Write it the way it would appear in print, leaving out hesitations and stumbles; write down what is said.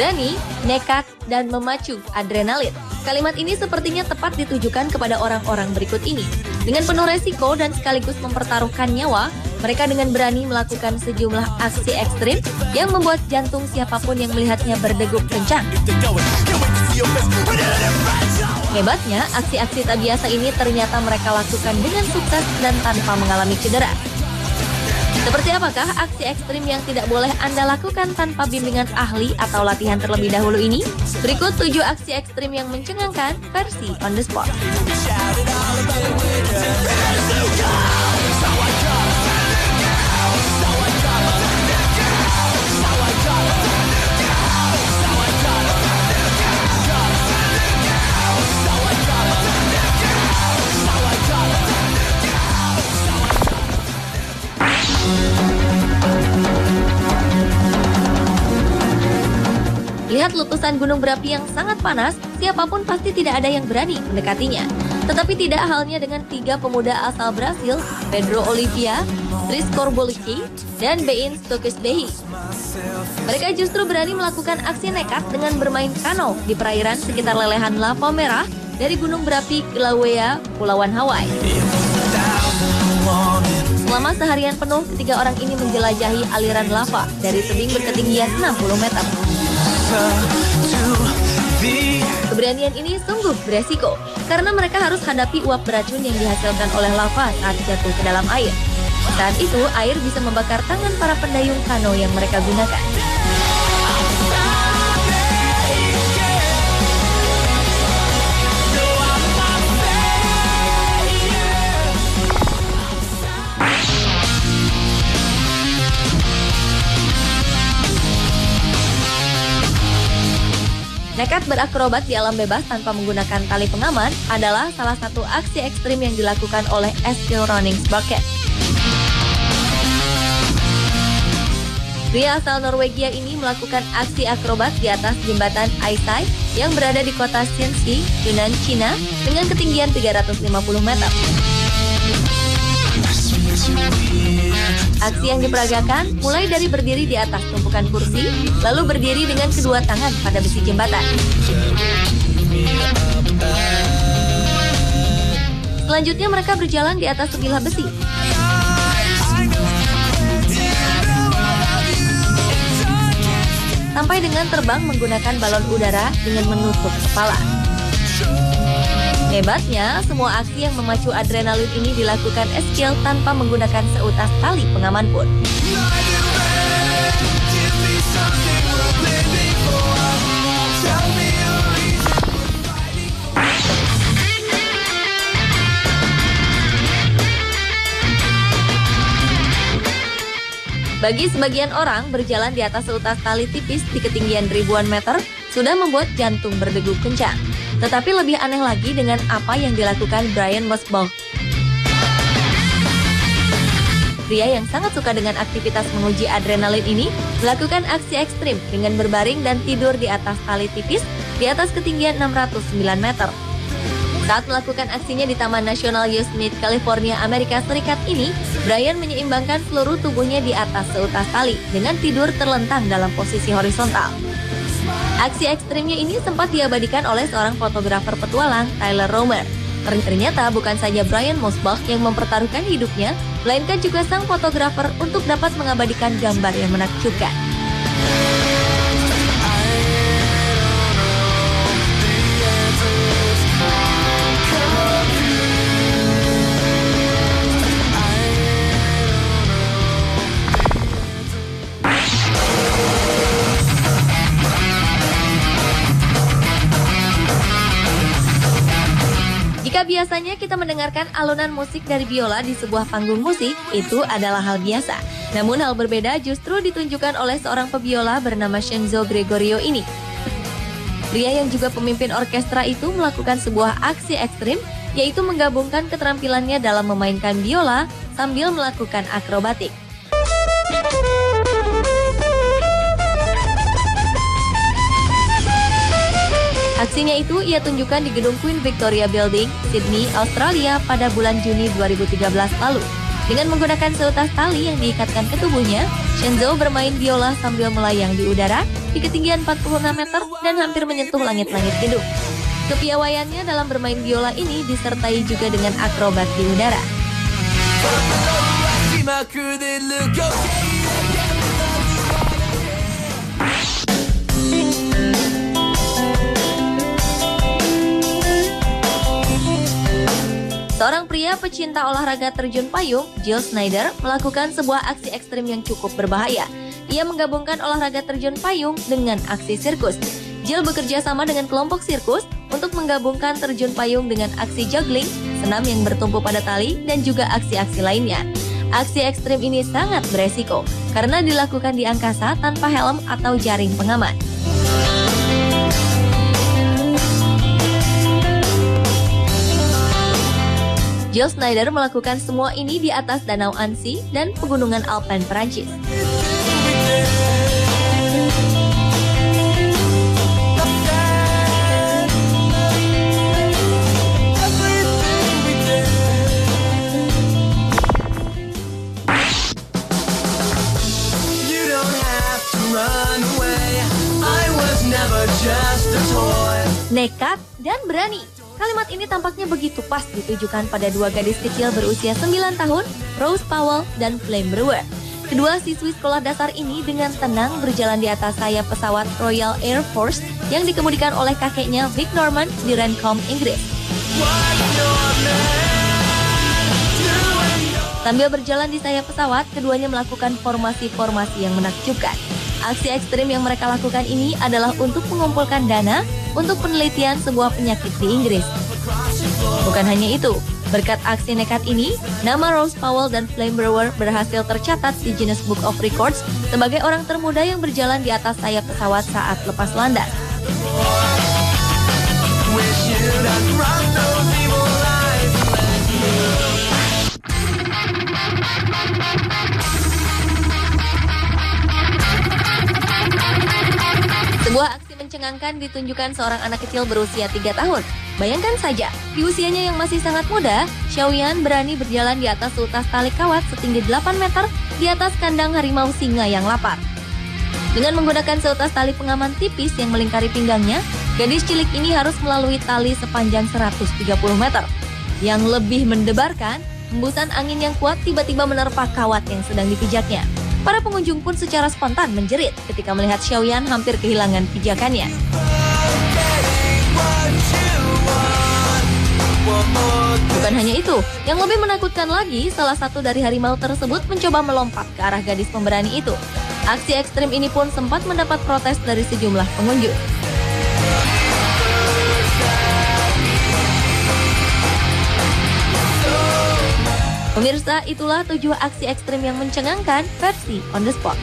Berani, nekat, dan memacu adrenalin. Kalimat ini sepertinya tepat ditujukan kepada orang-orang berikut ini. Dengan penuh resiko dan sekaligus mempertaruhkan nyawa, mereka dengan berani melakukan sejumlah aksi ekstrim yang membuat jantung siapapun yang melihatnya berdegup kencang. Hebatnya, aksi-aksi tak biasa ini ternyata mereka lakukan dengan sukses dan tanpa mengalami cedera. Seperti apakah aksi ekstrim yang tidak boleh Anda lakukan tanpa bimbingan ahli atau latihan terlebih dahulu ini? Berikut 7 aksi ekstrim yang mencengangkan versi on the spot. Lihat letusan gunung berapi yang sangat panas, siapapun pasti tidak ada yang berani mendekatinya. Tetapi tidak halnya dengan 3 pemuda asal Brasil, Pedro Oliveira, Tris Corboliki, dan Bein Stokesbehi. Mereka justru berani melakukan aksi nekat dengan bermain kano di perairan sekitar lelehan lava merah dari gunung berapi Kilauea, Pulauan Hawaii. Selama seharian penuh, ketiga orang ini menjelajahi aliran lava dari tebing berketinggian 60 meter. Keberanian ini sungguh beresiko, karena mereka harus hadapi uap beracun yang dihasilkan oleh lava saat jatuh ke dalam air. Saat itu, air bisa membakar tangan para pendayung kano yang mereka gunakan. Nekat berakrobat di alam bebas tanpa menggunakan tali pengaman adalah salah satu aksi ekstrim yang dilakukan oleh Eskil Ronningsbakken. Pria asal Norwegia ini melakukan aksi akrobat di atas jembatan Aisai yang berada di kota Shenxi, Yunnan, Cina dengan ketinggian 350 meter. Aksi yang diperagakan mulai dari berdiri di atas tumpukan kursi, lalu berdiri dengan kedua tangan pada besi jembatan. Selanjutnya mereka berjalan di atas sebilah besi. Sampai dengan terbang menggunakan balon udara dengan menutup kepala. Hebatnya, semua aksi yang memacu adrenalin ini dilakukan Eskil tanpa menggunakan seutas tali pengaman pun. Bagi sebagian orang, berjalan di atas seutas tali tipis di ketinggian ribuan meter sudah membuat jantung berdegup kencang. Tetapi lebih aneh lagi dengan apa yang dilakukan Brian Mosbach. Pria yang sangat suka dengan aktivitas menguji adrenalin ini melakukan aksi ekstrim dengan berbaring dan tidur di atas tali tipis di atas ketinggian 609 meter. Saat melakukan aksinya di Taman Nasional Yosemite, California, Amerika Serikat ini, Brian menyeimbangkan seluruh tubuhnya di atas seutas tali dengan tidur terlentang dalam posisi horizontal. Aksi ekstrimnya ini sempat diabadikan oleh seorang fotografer petualang, Tyler Romer. Ternyata bukan saja Brian Mosbach yang mempertaruhkan hidupnya, melainkan juga sang fotografer untuk dapat mengabadikan gambar yang menakjubkan. Jika biasanya kita mendengarkan alunan musik dari biola di sebuah panggung musik, itu adalah hal biasa. Namun hal berbeda justru ditunjukkan oleh seorang pebiola bernama Shenzo Gregorio ini. Pria yang juga pemimpin orkestra itu melakukan sebuah aksi ekstrim, yaitu menggabungkan keterampilannya dalam memainkan biola sambil melakukan akrobatik. Aksinya itu ia tunjukkan di gedung Queen Victoria Building, Sydney, Australia pada bulan Juni 2013 lalu. Dengan menggunakan seutas tali yang diikatkan ke tubuhnya, Shenzo bermain biola sambil melayang di udara di ketinggian 46 meter dan hampir menyentuh langit-langit gedung. Kepiawaiannya dalam bermain biola ini disertai juga dengan akrobat di udara. Seorang pria pecinta olahraga terjun payung, Jill Snyder, melakukan sebuah aksi ekstrim yang cukup berbahaya. Ia menggabungkan olahraga terjun payung dengan aksi sirkus. Jill bekerja sama dengan kelompok sirkus untuk menggabungkan terjun payung dengan aksi juggling, senam yang bertumpu pada tali, dan juga aksi-aksi lainnya. Aksi ekstrim ini sangat beresiko karena dilakukan di angkasa tanpa helm atau jaring pengaman. Jill Snyder melakukan semua ini di atas Danau Annecy dan pegunungan Alpen Perancis. Nekat dan berani. Kalimat ini tampaknya begitu pas ditujukan pada dua gadis kecil berusia 9 tahun, Rose Powell dan Flame Brewer. Kedua siswi sekolah dasar ini dengan tenang berjalan di atas sayap pesawat Royal Air Force yang dikemudikan oleh kakeknya Vic Norman di Renncomb, Inggris. Sambil berjalan di sayap pesawat, keduanya melakukan formasi-formasi yang menakjubkan. Aksi ekstrim yang mereka lakukan ini adalah untuk mengumpulkan dana untuk penelitian sebuah penyakit di Inggris. Bukan hanya itu, berkat aksi nekat ini, nama Rose Powell dan Flame Brewer berhasil tercatat di Guinness Book of Records sebagai orang termuda yang berjalan di atas sayap pesawat saat lepas landas. Sebuah aksi mencengangkan ditunjukkan seorang anak kecil berusia 3 tahun. Bayangkan saja, di usianya yang masih sangat muda, Xiaoyan berani berjalan di atas seutas tali kawat setinggi 8 meter di atas kandang harimau singa yang lapar. Dengan menggunakan seutas tali pengaman tipis yang melingkari pinggangnya, gadis cilik ini harus melalui tali sepanjang 130 meter. Yang lebih mendebarkan, hembusan angin yang kuat tiba-tiba menerpa kawat yang sedang dipijaknya. Para pengunjung pun secara spontan menjerit ketika melihat Xiaoyan hampir kehilangan pijakannya. Bukan hanya itu, yang lebih menakutkan lagi, salah satu dari harimau tersebut mencoba melompat ke arah gadis pemberani itu. Aksi ekstrim ini pun sempat mendapat protes dari sejumlah pengunjung. Pemirsa, itulah 7 aksi ekstrim yang mencengangkan versi On The Spot.